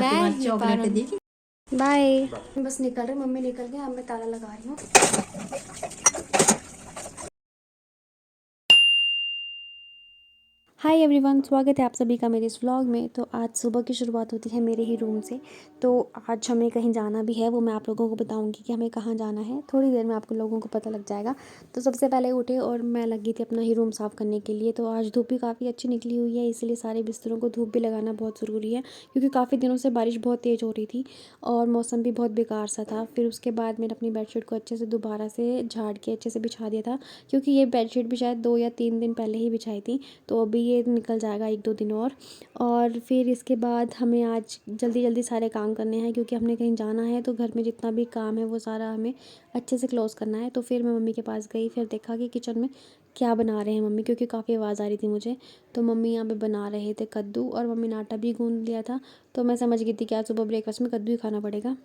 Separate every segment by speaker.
Speaker 1: मैं
Speaker 2: तुम्हारी चॉकलेट देखी।
Speaker 1: बाय। बस निकल रहे, मम्मी निकल गए, अब मैं ताला लगा रही हूँ। हाय एवरीवन, स्वागत है आप सभी का मेरे इस व्लॉग में। तो आज सुबह की शुरुआत होती है मेरे ही रूम से। तो आज हमें कहीं जाना भी है, वो मैं आप लोगों को बताऊंगी कि हमें कहाँ जाना है। थोड़ी देर में आप लोगों को पता लग जाएगा। तो सबसे पहले उठे और मैं लगी थी अपना ही रूम साफ़ करने के लिए। तो आज धूप भी काफ़ी अच्छी निकली हुई है, इसलिए सारे बिस्तरों को धूप भी लगाना बहुत ज़रूरी है, क्योंकि काफ़ी दिनों से बारिश बहुत तेज़ हो रही थी और मौसम भी बहुत बेकार सा था। फिर उसके बाद मैंने अपनी बेडशीट को अच्छे से दोबारा से झाड़ के अच्छे से बिछा दिया था, क्योंकि ये बेडशीट भी शायद 2 या 3 दिन पहले ही बिछाई थी। तो अभी ये निकल जाएगा 1-2 दिन और फिर इसके बाद हमें आज जल्दी जल्दी सारे काम करने हैं, क्योंकि हमने कहीं जाना है। तो घर में जितना भी काम है वो सारा हमें अच्छे से क्लोज़ करना है। तो फिर मैं मम्मी के पास गई, फिर देखा कि किचन में क्या बना रहे हैं मम्मी, क्योंकि काफ़ी आवाज़ आ रही थी मुझे। तो मम्मी यहाँ पे बना रहे थे कद्दू, और मम्मी ने आटा भी गूँध लिया था। तो मैं समझ गई थी कि आज सुबह ब्रेकफास्ट में कद्दू ही खाना पड़ेगा।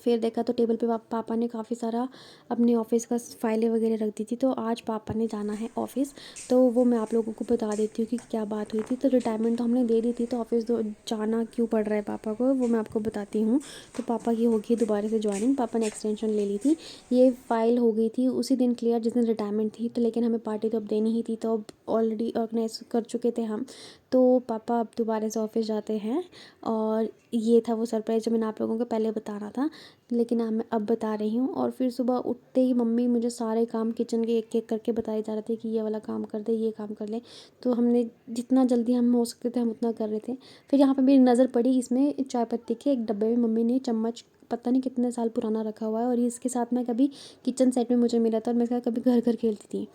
Speaker 1: फिर देखा तो टेबल पे पापा ने काफ़ी सारा अपने ऑफ़िस का फाइलें वगैरह रख दी थी। तो आज पापा ने जाना है ऑफ़िस, तो वो मैं आप लोगों को बता देती हूँ कि क्या बात हुई थी। तो रिटायरमेंट तो हमने दे दी थी, तो ऑफ़िस जाना क्यों पड़ रहा है पापा को, वो मैं आपको बताती हूँ। तो पापा की होगी दोबारा से ज्वाइनिंग, पापा ने एक्सटेंशन ले ली थी। ये फ़ाइल हो गई थी उसी दिन क्लियर जिस दिन रिटायरमेंट थी। तो लेकिन हमें पार्टी तो अब देनी ही थी, तो अब ऑलरेडी ऑर्गेनाइज कर चुके थे हम। तो पापा अब दोबारा से ऑफ़िस जाते हैं, और ये था वो सरप्राइज़ जो मैंने आप लोगों को पहले बताना था, लेकिन मैं अब बता रही हूँ। और फिर सुबह उठते ही मम्मी मुझे सारे काम किचन के एक एक करके बताए जा रहे थे कि ये वाला काम कर दे, ये काम कर ले। तो हमने जितना जल्दी हम हो सकते थे हम उतना कर रहे थे। फिर यहाँ पे मेरी नज़र पड़ी, इसमें चाय पत्ती के एक डब्बे में मम्मी ने चम्मच पता नहीं कितने साल पुराना रखा हुआ है, और ये इसके साथ में कभी किचन सेट में मुझे मिला था, और मैं इसका कभी घर घर खेलती थी।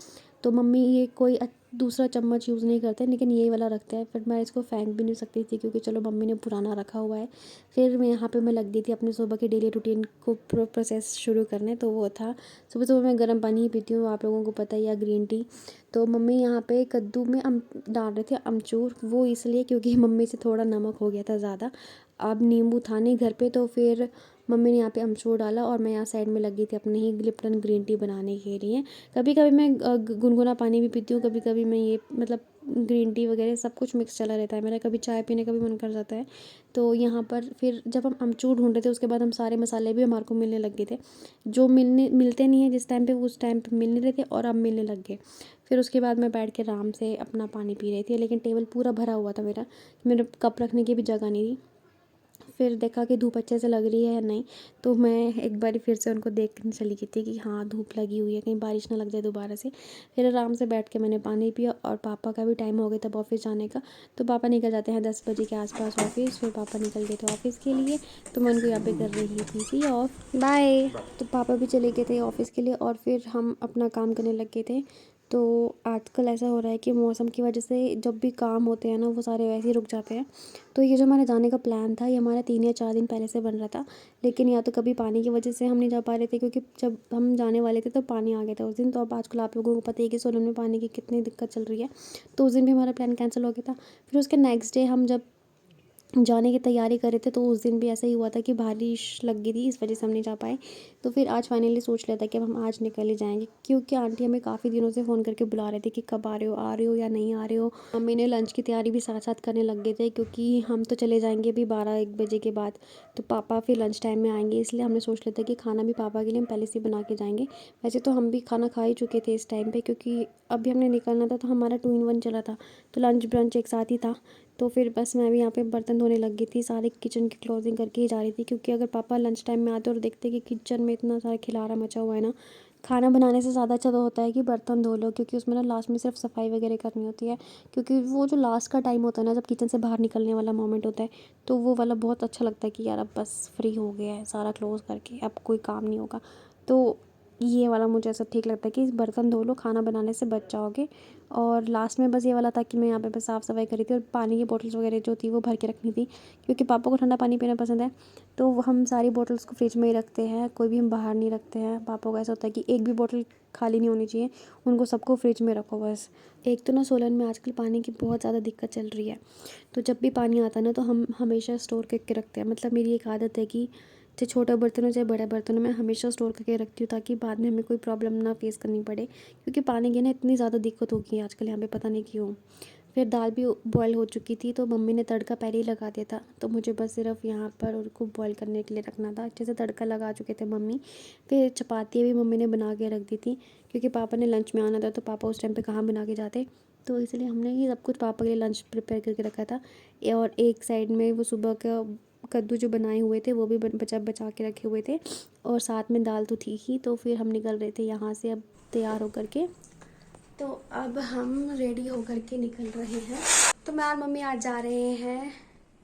Speaker 1: तो मम्मी ये कोई दूसरा चम्मच यूज़ नहीं करते, लेकिन ये वाला रखते हैं। फिर मैं इसको फेंक भी नहीं सकती थी, क्योंकि चलो मम्मी ने पुराना रखा हुआ है। फिर मैं यहाँ पे मैं लग गई थी अपने सुबह के डेली रूटीन को प्रोसेस शुरू करने। तो वो था, सुबह सुबह मैं गर्म पानी ही पीती हूँ, आप लोगों को पता ही है, ग्रीन टी। तो मम्मी यहाँ पे कद्दू में डाल रहे थे अमचूर, वो इसलिए क्योंकि मम्मी से थोड़ा नमक हो गया था ज़्यादा। अब नींबू था नहीं घर पे, तो फिर मम्मी ने यहाँ पे अमचूर डाला, और मैं यहाँ साइड में लगी थी अपने ही लिप्टन ग्रीन टी बनाने के लिए। कभी कभी मैं गुनगुना पानी भी पीती हूँ, कभी कभी मैं ये मतलब ग्रीन टी वगैरह सब कुछ मिक्स चला रहता है मेरा, कभी चाय पीने का भी मन कर जाता है। तो यहाँ पर फिर जब हम अमचूर ढूंढ रहे थे, उसके बाद हम सारे मसाले भी हमारे को मिलने लग गए थे, जो मिलते नहीं है जिस टाइम पे, उस टाइम पे मिल नहीं रहे थे, और अब मिलने लग गए। फिर उसके बाद मैं बैठ के आराम से अपना पानी पी रही थी, लेकिन टेबल पूरा भरा हुआ था मेरा, मेरे कप रखने की भी जगह नहीं थी। फिर देखा कि धूप अच्छे से लग रही है या नहीं, तो मैं एक बार फिर से उनको देखने चली गई थी कि हाँ धूप लगी हुई है, कहीं बारिश ना लग जाए दोबारा से। फिर आराम से बैठ के मैंने पानी पिया, और पापा का भी टाइम हो गया तब ऑफ़िस जाने का। तो पापा निकल जाते हैं 10 बजे के आसपास ऑफ़िस। फिर पापा निकल गए थे ऑफ़िस के लिए, तो मैं उनको यहाँ पे कर रही थी सी ऑफ बाय। तो पापा भी चले गए थे ऑफ़िस के लिए, और फिर हम अपना काम करने लग गए थे। तो आजकल ऐसा हो रहा है कि मौसम की वजह से जब भी काम होते हैं ना, वो सारे वैसे ही रुक जाते हैं। तो ये जो हमारा जाने का प्लान था, ये हमारा 3 या 4 दिन पहले से बन रहा था, लेकिन या तो कभी पानी की वजह से हम नहीं जा पा रहे थे, क्योंकि जब हम जाने वाले थे तो पानी आ गया था उस दिन। तो अब आजकल आप लोगों को पता ही है कि सोलन में पानी की कितनी दिक्कत चल रही है। तो उस दिन भी हमारा प्लान कैंसिल हो गया था। फिर उसके नेक्स्ट डे हम जब जाने की तैयारी कर रहे थे, तो उस दिन भी ऐसा ही हुआ था कि बारिश लग गई थी, इस वजह से हम नहीं जा पाए। तो फिर आज फाइनली सोच लिया था कि अब हम आज निकल ही जाएंगे, क्योंकि आंटी हमें काफ़ी दिनों से फ़ोन करके बुला रहे थे कि कब आ रहे हो या नहीं आ रहे हो। मम्मी ने लंच की तैयारी भी साथ साथ करने लग गए थे, क्योंकि हम तो चले जाएंगे अभी 12-1 बजे के बाद। तो पापा फिर लंच टाइम में आएंगे, इसलिए हमने सोच लिया था कि खाना भी पापा के लिए हम पहले से बना के जाएंगे। वैसे तो हम भी खाना खा ही चुके थे इस टाइम पर, क्योंकि अभी हमने निकलना था, तो हमारा 2 in 1 चला था, तो लंच ब्रंच एक साथ ही था। तो फिर बस मैं भी यहाँ पे बर्तन धोने लग गई थी, सारे किचन की क्लोजिंग करके ही जा रही थी, क्योंकि अगर पापा लंच टाइम में आते और देखते कि किचन में इतना सारा खिलारा मचा हुआ है ना, खाना बनाने से ज़्यादा अच्छा तो होता है कि बर्तन धो लो, क्योंकि उसमें ना लास्ट में सिर्फ सफाई वगैरह करनी होती है। क्योंकि वो जो लास्ट का टाइम होता है ना, जब किचन से बाहर निकलने वाला मोमेंट होता है, तो वो वाला बहुत अच्छा लगता है कि यार अब बस फ्री हो गया है सारा क्लोज़ करके, अब कोई काम नहीं होगा। तो ये वाला मुझे ऐसा ठीक लगता है कि बर्तन धो लो, खाना बनाने से बच जाओगे। और लास्ट में बस ये वाला था कि मैं यहाँ पे बस साफ़ सफाई करी थी, और पानी की बोतल्स वगैरह जो थी वो भर के रखनी थी, क्योंकि पापा को ठंडा पानी पीना पसंद है। तो हम सारी बोतल्स को फ्रिज में ही रखते हैं, कोई भी हम बाहर नहीं रखते हैं। पापा को ऐसा होता है कि एक भी बोतल खाली नहीं होनी चाहिए, उनको सबको फ्रिज में रखो बस। एक तो ना सोलन में आजकल पानी की बहुत ज़्यादा दिक्कत चल रही है, तो जब भी पानी आता है ना, तो हम हमेशा स्टोर करके रखते हैं। मतलब मेरी एक आदत है कि चाहे छोटे बर्तन हो चाहे बड़े बर्तन हो, मैं हमेशा स्टोर करके रखती हूँ, ताकि बाद में हमें कोई प्रॉब्लम ना फेस करनी पड़े, क्योंकि पानी की ना इतनी ज़्यादा दिक्कत होगी आजकल यहाँ पे, पता नहीं क्यों। फिर दाल भी बॉयल हो चुकी थी, तो मम्मी ने तड़का पहले ही लगा दिया था, तो मुझे बस सिर्फ यहाँ पर उनको बॉयल करने के लिए रखना था। अच्छे से तड़का लगा चुके थे मम्मी। फिर चपाती भी मम्मी ने बना के रख दी थी, क्योंकि पापा ने लंच में आना था, तो पापा उस टाइम पे कहाँ बना के जाते, तो इसलिए हमने ये सब कुछ पापा के लिए लंच प्रिपेयर करके रखा था। और एक साइड में वो सुबह का कद्दू जो बनाए हुए थे वो भी बचा बचा के रखे हुए थे, और साथ में दाल तो थी ही। तो फिर हम निकल रहे थे यहाँ से अब तैयार होकर के। तो अब हम रेडी होकर के निकल रहे हैं। तो मैं और मम्मी आज जा रहे हैं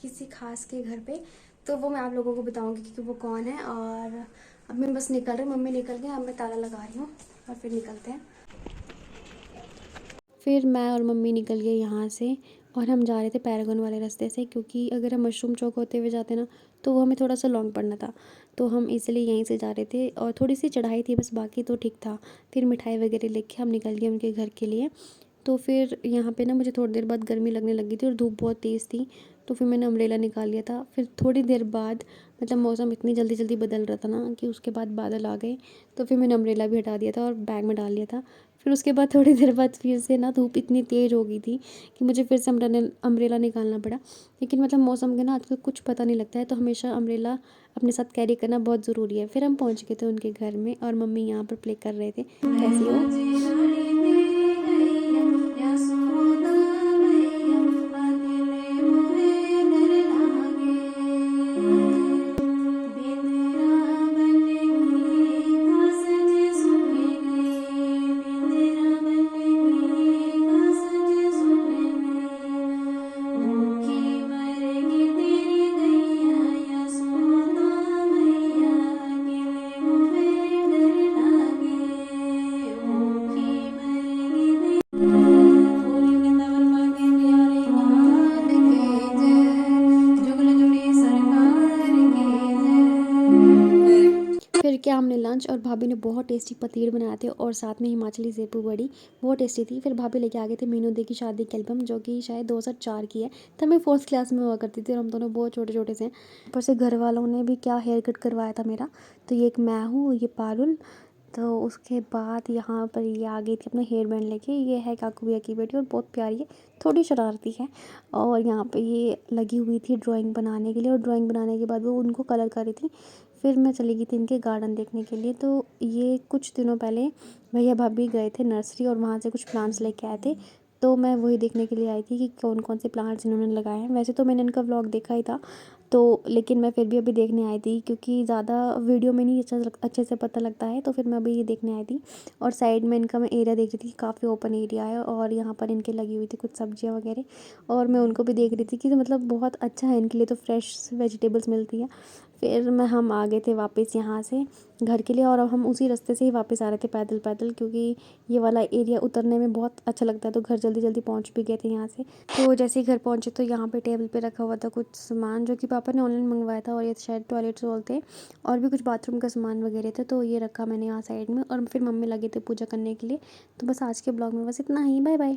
Speaker 1: किसी खास के घर पे, तो वो मैं आप लोगों को बताऊंगी कि वो कौन है। और अब मैं बस निकल रही, मम्मी निकल गए, अब मैं ताला लगा रही हूँ और फिर निकलते हैं। फिर मैं और मम्मी निकल गए यहाँ से, और हम जा रहे थे पैरागन वाले रास्ते से, क्योंकि अगर हम मशरूम चौक होते हुए जाते ना तो वो हमें थोड़ा सा लॉन्ग पड़ना था, तो हम इसलिए यहीं से जा रहे थे। और थोड़ी सी चढ़ाई थी बस, बाकी तो ठीक था। फिर मिठाई वगैरह लेके हम निकल गए उनके घर के लिए। तो फिर यहाँ पे ना मुझे थोड़ी देर बाद गर्मी लगने लगी थी और धूप बहुत तेज़ थी, तो फिर मैंने अम्ब्रेला निकाल लिया था। फिर थोड़ी देर बाद मतलब मौसम इतनी जल्दी जल्दी बदल रहा था ना कि उसके बाद बादल आ गए, तो फिर मैंने अम्ब्रेला भी हटा दिया था और बैग में डाल लिया था। फिर उसके बाद थोड़ी देर बाद फिर से ना धूप इतनी तेज़ हो गई थी कि मुझे फिर से अम्ब्रेला निकालना पड़ा। लेकिन मतलब मौसम का ना आजकल कुछ पता नहीं लगता है, तो हमेशा अम्ब्रेला अपने साथ कैरी करना बहुत ज़रूरी है। फिर हम पहुँच गए थे उनके घर में, और मम्मी यहाँ पर प्ले कर रहे थे कैसी हो। फिर क्या हमने लंच, और भाभी ने बहुत टेस्टी पतीर बनाए थे, और साथ में हिमाचली सेपू बड़ी बहुत टेस्टी थी। फिर भाभी लेके आ गए थे मीनू दी की शादी की एल्बम, जो कि शायद 2004 की है, तब मैं 4th क्लास में हुआ करती थी, और हम दोनों बहुत छोटे छोटे से। ऊपर से घर वालों ने भी क्या हेयर कट करवाया था मेरा। तो ये एक मैं हूँ, ये पारुल। तो उसके बाद यहाँ पर ये आ गई थी अपना हेयर बैंड लेके। ये है काकू भैया की बेटी, और बहुत प्यारी है, थोड़ी शरारती है। और यहाँ पे ये लगी हुई थी ड्राइंग बनाने के लिए, और ड्राइंग बनाने के बाद वो उनको कलर कर रही थी। फिर मैं चली गई थी इनके गार्डन देखने के लिए। तो ये कुछ दिनों पहले भैया भाभी गए थे नर्सरी, और वहाँ से कुछ प्लांट्स लेके आए थे, तो मैं वही देखने के लिए आई थी कि कौन कौन से प्लांट्स इन्होंने लगाए हैं। वैसे तो मैंने इनका व्लॉग देखा ही था, तो लेकिन मैं फिर भी अभी देखने आई थी, क्योंकि ज़्यादा वीडियो में नहीं अच्छे से पता लगता है, तो फिर मैं अभी ये देखने आई थी। और साइड में इनका मैं एरिया देख रही थी, काफ़ी ओपन एरिया है, और यहाँ पर इनके लगी हुई थी कुछ सब्जियाँ वगैरह, और मैं उनको भी देख रही थी कि मतलब बहुत अच्छा है इनके लिए, तो फ्रेश वेजिटेबल्स मिलती है। फिर हम आ गए थे वापस यहाँ से घर के लिए, और अब हम उसी रास्ते से ही वापस आ रहे थे पैदल पैदल, क्योंकि ये वाला एरिया उतरने में बहुत अच्छा लगता है। तो घर जल्दी जल्दी पहुँच भी गए थे यहाँ से। तो जैसे ही घर पहुँचे तो यहाँ पे टेबल पे रखा हुआ था कुछ सामान, जो कि पापा ने ऑनलाइन मंगवाया था, और ये शायद टॉयलेट रोल थे, और भी कुछ बाथरूम का सामान वगैरह थे। तो ये रखा मैंने यहाँ साइड में, और फिर मम्मी लगे थे पूजा करने के लिए। तो बस आज के ब्लॉग में बस इतना ही। Bye bye.